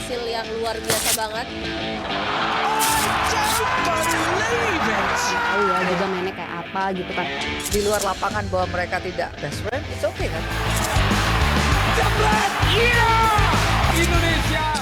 hasil yang luar biasa banget. Tahu ya juga mainnya kayak apa gitu kan. Di luar lapangan bahwa mereka tidak best friend, it's okay kan?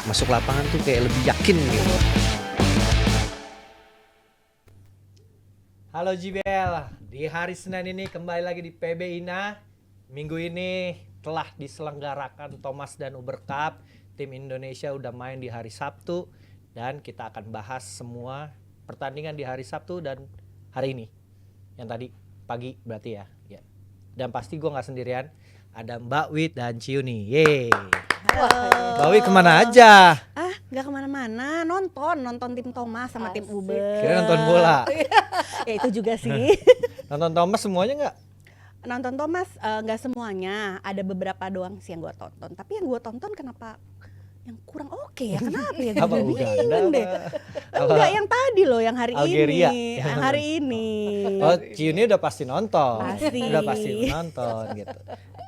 Masuk lapangan tuh kayak lebih yakin gitu. Halo JBL, di hari Senin ini kembali lagi di PB INA. Minggu ini telah diselenggarakan Thomas dan Uber Cup. Tim Indonesia udah main di hari Sabtu dan kita akan bahas semua pertandingan di hari Sabtu dan hari ini. Yang tadi pagi berarti ya. Dan pasti gue nggak sendirian, ada Mbak Wit dan Ciuni. Yeay. Mbak Wit kemana aja? Nggak kemana-mana, nonton tim Thomas sama tim Uber. Kira nonton bola. Ya itu juga sih. Nonton Thomas semuanya nggak? Nonton Thomas nggak semuanya, ada beberapa doang sih yang gue tonton. Tapi yang gue tonton kenapa yang kurang oke ya? Kenapa ya? Apa Gue Uganda? bingung deh. Enggak, yang tadi loh, yang hari Algeria. ini. Yang hari ini. Oh, Ciuni udah pasti nonton. Pasti. Udah pasti nonton gitu.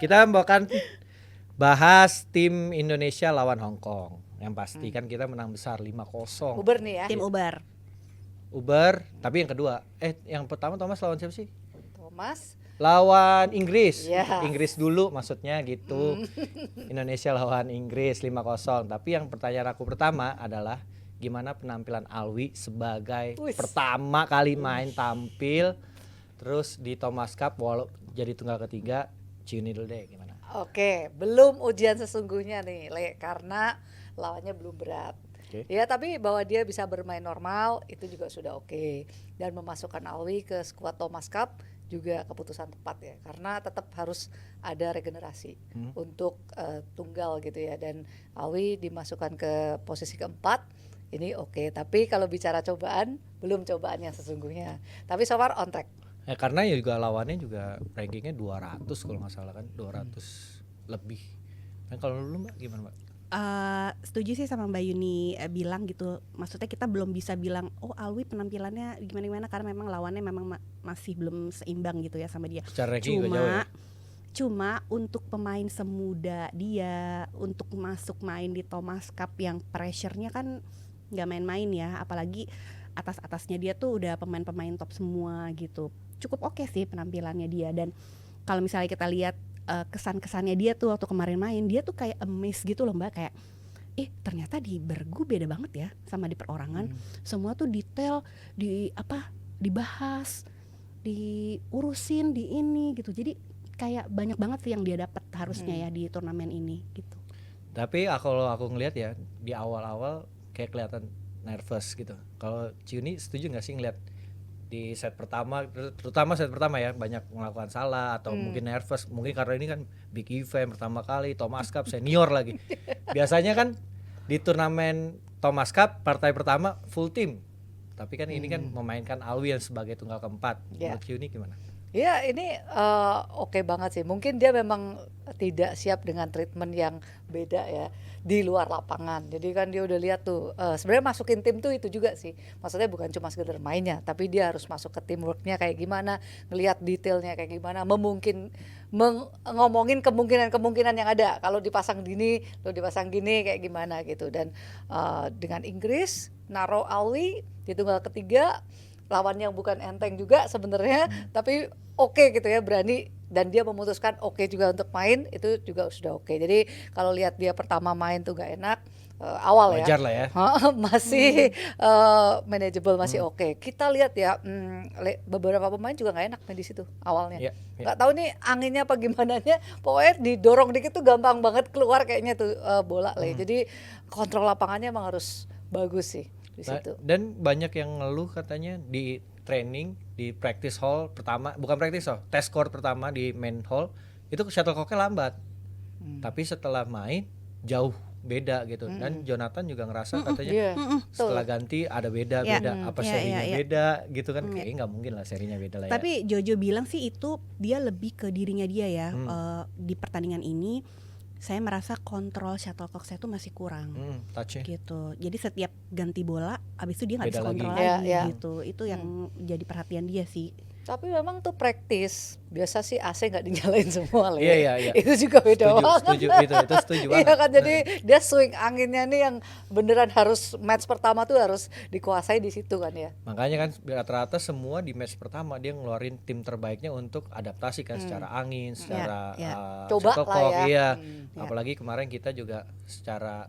Kita akan bahas tim Indonesia lawan Hong Kong. Yang pasti kan kita menang besar 5-0. Uber nih ya. Tim Uber. Uber, tapi yang kedua. Yang pertama Thomas lawan siapa sih? Thomas. Lawan Inggris. Yes. Inggris dulu maksudnya gitu. Indonesia lawan Inggris 5-0. Tapi yang pertanyaan aku pertama adalah gimana penampilan Alwi sebagai pertama kali main tampil terus di Thomas Cup walau jadi tunggal ketiga. Ciuni dulu deh gimana? Oke, belum ujian sesungguhnya nih, Le, karena lawannya belum berat. Okay. Ya, tapi bahwa dia bisa bermain normal itu juga sudah oke. Dan memasukkan Alwi ke skuad Thomas Cup juga keputusan tepat ya, karena tetap harus ada regenerasi untuk tunggal gitu ya. Dan Alwi dimasukkan ke posisi keempat, ini oke. Tapi kalau bicara cobaan, belum cobaan yang sesungguhnya. Tapi so far on track. Karena ya juga lawannya juga rankingnya 200 kalau nggak salah kan, 200 lebih. Nah kalau lu Mbak gimana Mbak? Setuju sih sama Mbak Yuni bilang gitu. Maksudnya kita belum bisa bilang oh Alwi penampilannya gimana-gimana karena memang lawannya memang masih belum seimbang gitu ya sama dia. Secara ranking juga jauh ya? Cuma untuk pemain semuda dia untuk masuk main di Thomas Cup yang pressure-nya kan nggak main-main ya, apalagi atas-atasnya dia tuh udah pemain-pemain top semua gitu. Cukup oke sih penampilannya dia. Dan kalau misalnya kita lihat kesan-kesannya dia tuh waktu kemarin main, dia tuh kayak amazed gitu loh Mbak, kayak ternyata di Bergu beda banget ya sama di perorangan. Semua tuh detail dibahas, diurusin di ini gitu. Jadi kayak banyak banget sih yang dia dapat harusnya ya di turnamen ini gitu. Tapi kalau aku ngelihat ya di awal-awal kayak kelihatan nervous gitu. Kalau Ciuni setuju nggak sih ngelihat di set pertama, terutama set pertama ya banyak melakukan salah atau mungkin nervous, mungkin karena ini kan big event pertama kali Thomas Cup senior lagi. Biasanya kan di turnamen Thomas Cup partai pertama full team, tapi kan ini kan memainkan Alwi yang sebagai tunggal keempat. Menurut Ciuni gimana? Ya ini oke banget sih. Mungkin dia memang tidak siap dengan treatment yang beda ya di luar lapangan. Jadi kan dia udah lihat tuh sebenarnya masukin tim tuh itu juga sih. Maksudnya bukan cuma sekedar mainnya, tapi dia harus masuk ke teamworknya kayak gimana, ngelihat detailnya kayak gimana, ngomongin kemungkinan yang ada. Kalau dipasang gini, lo dipasang gini kayak gimana gitu. Dan dengan Inggris naruh Alwi di tunggal ketiga, lawan yang bukan enteng juga sebenarnya, tapi oke gitu ya, berani, dan dia memutuskan oke juga untuk main, itu juga sudah oke. Jadi kalau lihat dia pertama main tuh gak enak, awal wajar lah ya. Masih manageable, masih oke. Kita lihat ya beberapa pemain juga gak enak main di situ awalnya. Gak tahu nih anginnya apa gimananya, pokoknya didorong dikit tuh gampang banget keluar kayaknya tuh bola Le. Jadi kontrol lapangannya emang harus bagus sih. Dan banyak yang ngeluh katanya di training, di practice hall pertama, bukan practice hall, test court pertama di main hall itu shuttlecocknya lambat. Tapi setelah main jauh beda gitu. Dan Jonathan juga ngerasa katanya setelah ganti ada beda serinya beda gitu kan. Kayaknya nggak mungkin lah serinya beda lah ya. Tapi Jojo bilang sih itu dia lebih ke dirinya dia ya. Di pertandingan ini saya merasa kontrol shuttlecock saya tuh masih kurang gitu. Jadi setiap ganti bola abis itu dia nggak bisa kontrol lagi gitu. Itu yang jadi perhatian dia sih. Tapi memang tuh praktis. Biasa sih AC nggak dinyalain semua lah. Iya. Itu juga beda Setuju, banget. setuju itu setuju banget. Iya kan, jadi dia swing anginnya nih yang beneran harus match pertama tuh harus dikuasai di situ kan ya. Makanya kan rata-rata semua di match pertama dia ngeluarin tim terbaiknya untuk adaptasi kan secara angin, secara Coba lah shotclock, ya. iya. Ya. Apalagi kemarin kita juga secara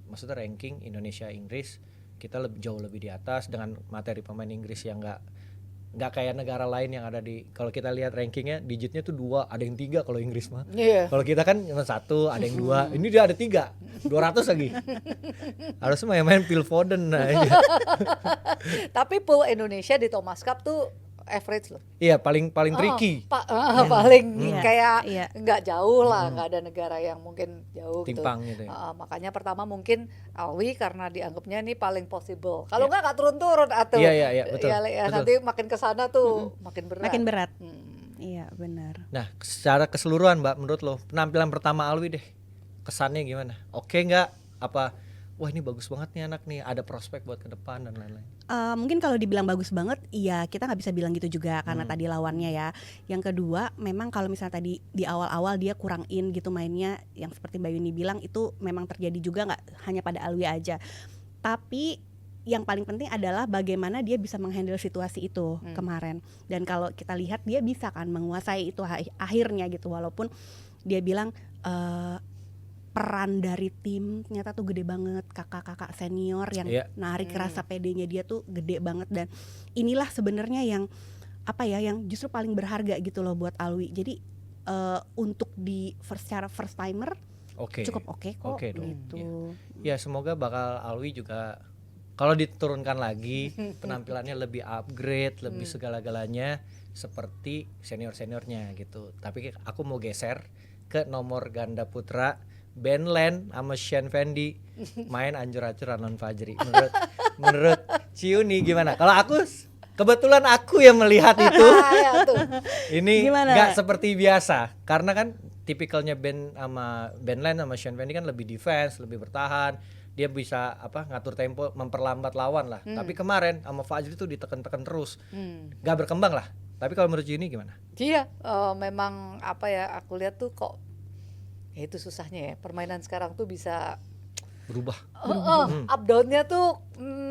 maksudnya ranking Indonesia Inggris kita jauh lebih di atas dengan materi pemain Inggris yang nggak kayak negara lain yang ada di, kalau kita lihat rankingnya digitnya tuh 2, ada yang 3 kalau Inggris mah. Iya. Kalau kita kan cuma 1, ada yang 2, ini dia ada 3, 200 lagi. Harusnya main Phil Foden aja. Tapi pool Indonesia di Thomas Cup tuh average loh. Iya, paling tricky. Paling Iya. kayak Iya. nggak jauh lah, nggak ada negara yang mungkin jauh Timpang gitu. gitu ya. Makanya pertama mungkin Alwi karena dianggapnya ini paling possible. Kalau nggak turun-turun atau Iya, betul, ya, betul. nanti makin ke sana tuh makin berat. Makin berat. Hmm. Iya, benar. Nah, secara keseluruhan Mbak, menurut lo penampilan pertama Alwi deh, kesannya gimana? Oke nggak? Apa wah ini bagus banget nih anak nih, ada prospek buat ke depan dan lain-lain? Mungkin kalau dibilang bagus banget, iya kita nggak bisa bilang gitu juga karena tadi lawannya ya. Yang kedua, memang kalau misalnya tadi di awal-awal dia kurang in gitu mainnya, yang seperti Mbak Yuni bilang itu memang terjadi juga, nggak hanya pada Alwi aja. Tapi yang paling penting adalah bagaimana dia bisa menghandle situasi itu kemarin. Dan kalau kita lihat dia bisa kan menguasai itu akhirnya gitu, walaupun dia bilang peran dari tim ternyata tuh gede banget, kakak-kakak senior yang narik rasa pedenya dia tuh gede banget. Dan inilah sebenarnya yang apa ya, yang justru paling berharga gitu loh buat Alwi. Jadi untuk secara first timer cukup oke kok gitu. Ya semoga bakal Alwi juga kalau diturunkan lagi penampilannya lebih upgrade, lebih segala-galanya seperti senior-seniornya gitu. Tapi aku mau geser ke nomor ganda putra, Ben Len sama Sean Fendi main ancur-ancuran lawan Fajri. Menurut Ciuni gimana? Kalau aku kebetulan aku yang melihat itu. Ini nggak seperti biasa karena kan tipikalnya Ben Len sama Sean Fendi kan lebih defense, lebih bertahan. Dia bisa ngatur tempo, memperlambat lawan lah. Tapi kemarin sama Fajri tuh ditekan-tekan terus. Nggak berkembang lah. Tapi kalau menurut Ciuni gimana? Iya, memang aku lihat tuh kok ya itu susahnya ya, permainan sekarang tuh bisa berubah. Up down-nya tuh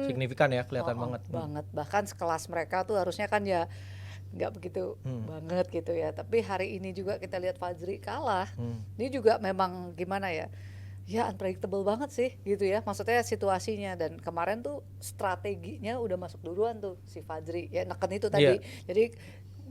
signifikan ya, kelihatan banget. Bahkan sekelas mereka tuh harusnya kan ya nggak begitu banget gitu ya. Tapi hari ini juga kita lihat Fajri kalah. Ini juga memang gimana ya? Ya unpredictable banget sih gitu ya. Maksudnya situasinya, dan kemarin tuh strateginya udah masuk duluan tuh si Fajri. Ya neken itu tadi. Jadi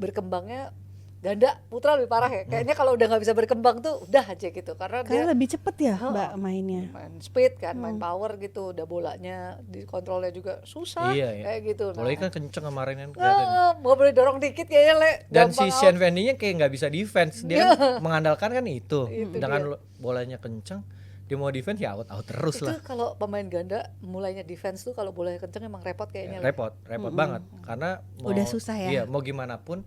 berkembangnya ganda putra lebih parah ya. Kayaknya kalau udah nggak bisa berkembang tuh udah aja gitu, karena dia lebih cepet ya Mbak mainnya. Main speed kan, main power gitu. Udah bolanya dikontrolnya juga susah kayak gitu. Bolanya kan kenceng kemarin kan. Mau boleh dorong dikit kayaknya Dan si Sean Fendi-nya kayak nggak bisa defense. Dia kan mengandalkan kan itu. Dengan bolanya kenceng, dia mau defense ya out terus lah. Itu kalau pemain ganda mulainya defense tuh kalau bolanya kenceng emang repot kayaknya. Repot banget karena udah susah ya. Iya, mau gimana pun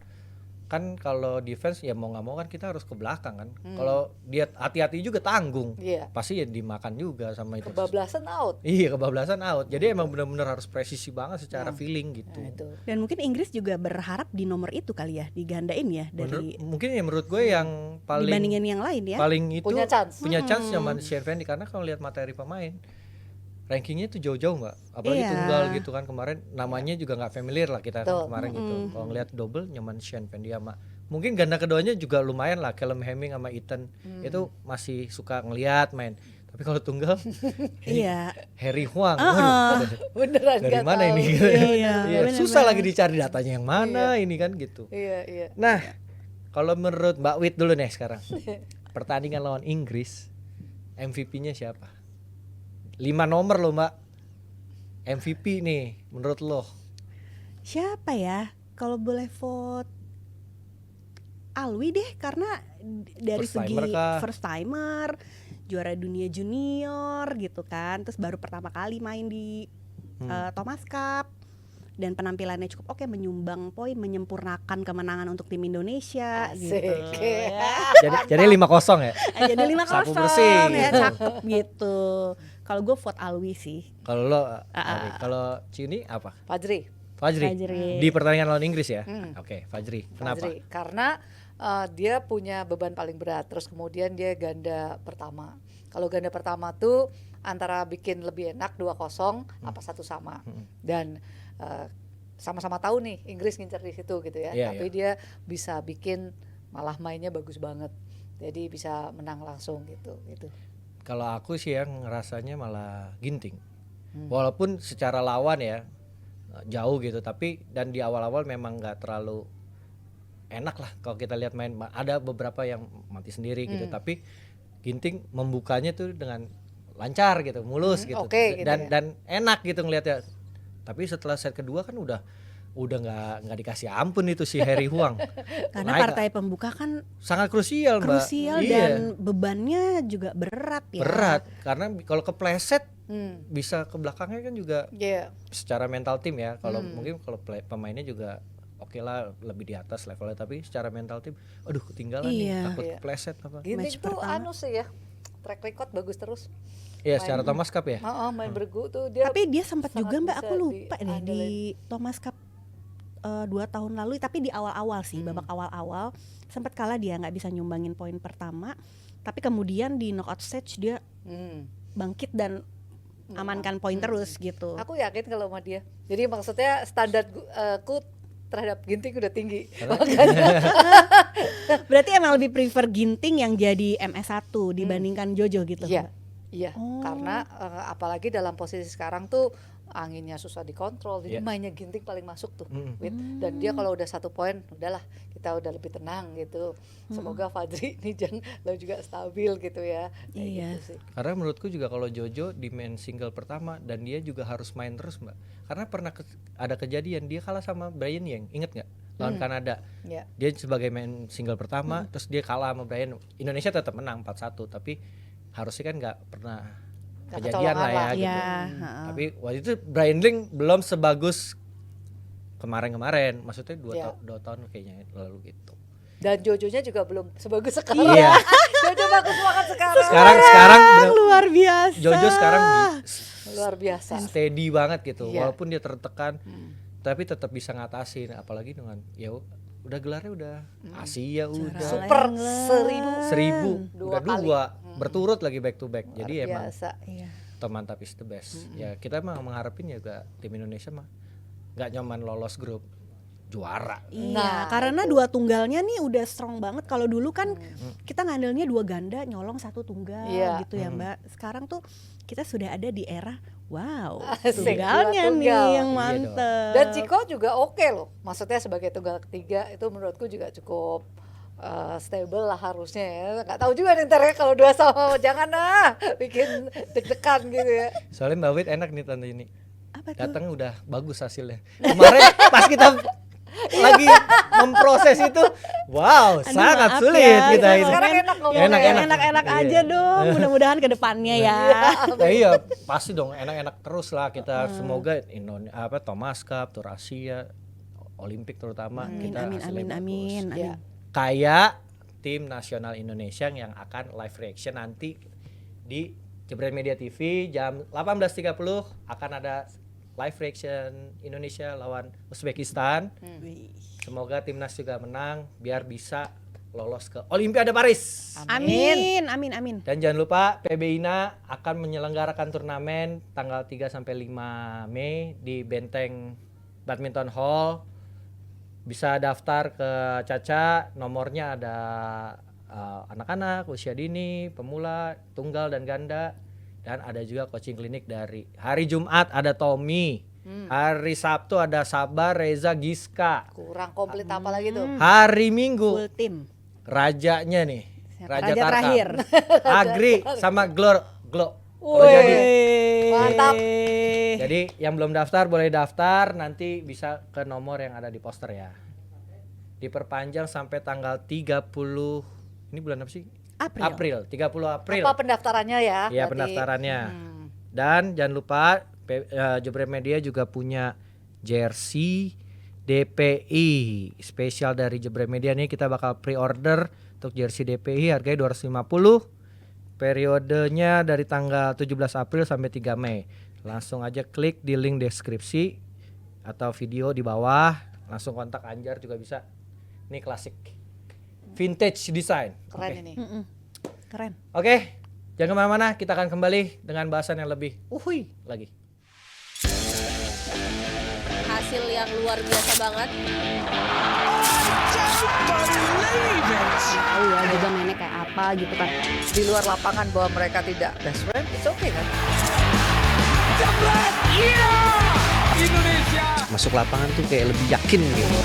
kan kalau defense ya mau nggak mau kan kita harus ke belakang kan. Kalau dia hati-hati juga tanggung, pasti ya dimakan juga sama itu. Kebablasan out. Iya, kebablasan out. Jadi emang benar-benar harus presisi banget secara feeling gitu. Dan mungkin Inggris juga berharap di nomor itu kali ya, digandain ya dari. Mungkin ya menurut gue yang paling dibandingin yang lain ya. Paling itu punya chance sama Sean Fendi, karena kalau lihat materi pemain rankingnya tuh jauh-jauh Mbak, apalagi tunggal gitu kan. Kemarin namanya juga nggak familiar lah kita kemarin gitu. Kalau ngelihat double nyaman Sean Fendi sama mungkin ganda keduanya juga lumayan lah, Callum Hemming sama Ethan itu masih suka ngelihat main. Tapi kalau tunggal Harry Huang, beneran dari mana tahu. ini? Susah lagi dicari datanya yang mana ini kan gitu. Nah, kalau menurut Mbak Wit dulu nih sekarang, pertandingan lawan Inggris MVP-nya siapa? 5 nomor loh Mbak, MVP nih menurut lo siapa ya? Kalau boleh vote Alwi deh, karena dari first timer, juara dunia junior gitu kan, terus baru pertama kali main di Thomas Cup, dan penampilannya cukup oke, menyumbang poin, menyempurnakan kemenangan untuk tim Indonesia. Asik. Gitu. Jadi 5-0 ya? Jadi 5-0 Sapu bersih. ya, cakep gitu. Kalau gue vote Alwi sih. Kalau lo, kalau Ciuni apa? Fajri. Fajri. Fajri. Di pertandingan lawan Inggris ya. Hmm. Oke, Fajri. Kenapa? Fajri. Karena dia punya beban paling berat. Terus kemudian dia ganda pertama. Kalau ganda pertama tuh antara bikin lebih enak 2-0 apa 1 sama. Dan sama-sama tahu nih Inggris ngincer di situ gitu ya. Iya, Tapi dia bisa bikin malah mainnya bagus banget. Jadi bisa menang langsung gitu. Kalau aku sih yang ngerasanya malah Ginting. Walaupun secara lawan ya jauh gitu, tapi dan di awal-awal memang nggak terlalu enak lah kalau kita lihat main. Ada beberapa yang mati sendiri gitu, tapi Ginting membukanya tuh dengan lancar gitu, mulus gitu, oke, gitu dan ya. dan enak gitu ngelihatnya. Tapi setelah set kedua kan udah nggak dikasih ampun itu si Harry Huang. Karena Naik, partai pembuka kan sangat krusial, Mbak. krusial Iya, dan bebannya juga berat ya. berat karena kalau kepleset Hmm. bisa ke belakangnya kan juga Iya. secara mental tim ya. Kalau mungkin kalau pemainnya juga oke lah lebih di atas levelnya, tapi secara mental tim aduh ketinggalan nih, Iya. takut Iya. kepleset apa. Ginting Match tuh pertama. anu sih ya. Track record bagus terus. Iya, secara Thomas Cup ya. Main bergu tuh dia. Tapi dia sempat sangat juga Mbak, bisa aku lupa deh diandelin. di Thomas Cup 2 tahun lalu, tapi di awal-awal sih, babak awal-awal sempat kalah, dia nggak bisa nyumbangin poin pertama. Tapi kemudian di knockout stage dia Hmm. bangkit dan amankan poin terus gitu. Aku yakin kalau sama dia. Jadi maksudnya standar ku terhadap Ginting udah tinggi. Berarti emang lebih prefer Ginting yang jadi MS1 dibandingkan Jojo gitu. Iya. Iya, Oh. karena apalagi dalam posisi sekarang tuh anginnya susah dikontrol, jadi Iya. mainnya Ginting paling masuk tuh, Mm-mm. Wit. Dan dia kalau udah 1 poin, udahlah kita udah lebih tenang gitu. Semoga Fajri nih jangan lo juga stabil gitu ya. Kayak Iya. gitu sih. Karena menurutku juga kalau Jojo di main single pertama dan dia juga harus main terus, Mbak. Karena pernah ada kejadian dia kalah sama Brian Yang, inget nggak? Lawan Kanada. Ya. Dia sebagai main single pertama, terus dia kalah sama Brian. Indonesia tetap menang 4-1, tapi harusnya kan nggak pernah Nggak kejadian lah ya kecolongan lah. gitu. Iya, heeh. Tapi waktu itu Brian Ling belum sebagus kemarin-kemarin, maksudnya Iya. 2 tahun kayaknya lalu gitu. Dan Jojonya juga belum sebagus sekarang. Iya. Jojo bagus banget sekarang. Sekarang bener- Luar biasa. Jojo sekarang Luar biasa. steady banget gitu, Iya. walaupun dia tertekan, tapi tetap bisa ngatasin, apalagi dengan ya udah gelarnya udah Asia udah Super seribu Dua udah kali. 2 berturut lagi back to back. Luar Jadi emang biasa. Iya. teman tapi is the best. Ya kita emang mengharapin juga tim Indonesia mah nggak nyaman lolos grup, juara. Iya, Nah, karena 2 tunggalnya nih udah strong banget. Kalau dulu kan kita ngandelnya 2 ganda nyolong 1 tunggal Iya. gitu ya Mbak. Sekarang tuh kita sudah ada di era wow, Asik, tunggalnya 2 nih tunggal. yang Iya dong. mantep. Dan Ciko juga oke loh. Maksudnya sebagai tunggal ketiga itu menurutku juga cukup stable lah harusnya ya. Nggak tahu juga nih ntar ya kalau 2 sama jangan bikin deg-degan gitu ya. Soalnya Mbak Wit enak nih tante ini. Apa tuh? Datang udah bagus hasilnya. Kemarin pas kita lagi memproses itu, wow, Aduh, sangat maaf sulit ya, kita ini. Sekarang enak ngomongnya. Enak-enak Iya. aja dong. Mudah-mudahan ke depannya ya. Nah, iya, pasti dong enak-enak terus lah kita. Semoga Thomas Cup, Tour Asia, Olimpik terutama Amin, kita amin, hasilnya amin, bagus. amin, amin. Ya. Kayak tim nasional Indonesia yang akan live reaction nanti di Jebret Media TV jam 18.30 akan ada live reaction Indonesia lawan Uzbekistan. Wih. Semoga timnas juga menang biar bisa lolos ke Olimpiade Paris. Amin, amin, amin. Dan jangan lupa PBINA akan menyelenggarakan turnamen tanggal 3 sampai 5 Mei di Benteng Badminton Hall. Bisa daftar ke Caca, nomornya ada anak-anak, usia dini, pemula, tunggal dan ganda. Dan ada juga coaching klinik dari hari Jumat ada Tommy. Hari Sabtu ada Sabar, Reza, Giska. Kurang komplit apa lagi tuh? Hari Minggu Full tim. rajanya nih, Raja Tarkam. terakhir. Agri sama Glo. Kalau Woi. jadi Mantap. Jadi yang belum daftar boleh daftar, nanti bisa ke nomor yang ada di poster ya. Diperpanjang sampai tanggal 30, ini bulan apa sih? April. 30 April. Apa pendaftarannya ya? Iya, berarti? pendaftarannya. Dan jangan lupa Jebret Media juga punya jersey DPI spesial dari Jebret Media nih, kita bakal pre-order untuk jersey DPI harganya 250. Periodenya dari tanggal 17 April sampai 3 Mei. Langsung aja klik di link deskripsi. atau video di bawah, langsung kontak Anjar juga bisa. Ini klasik vintage design. Keren Oke. ini. Keren. Oke, jangan kemana-mana, kita akan kembali dengan bahasan yang lebih uhui lagi. Hasil yang luar biasa banget. Tahu ya juga mainnya kayak apa gitu kan. Di luar lapangan bahwa mereka tidak best friend, it's okay kan? Indonesia. Masuk lapangan tuh kayak lebih yakin gitu.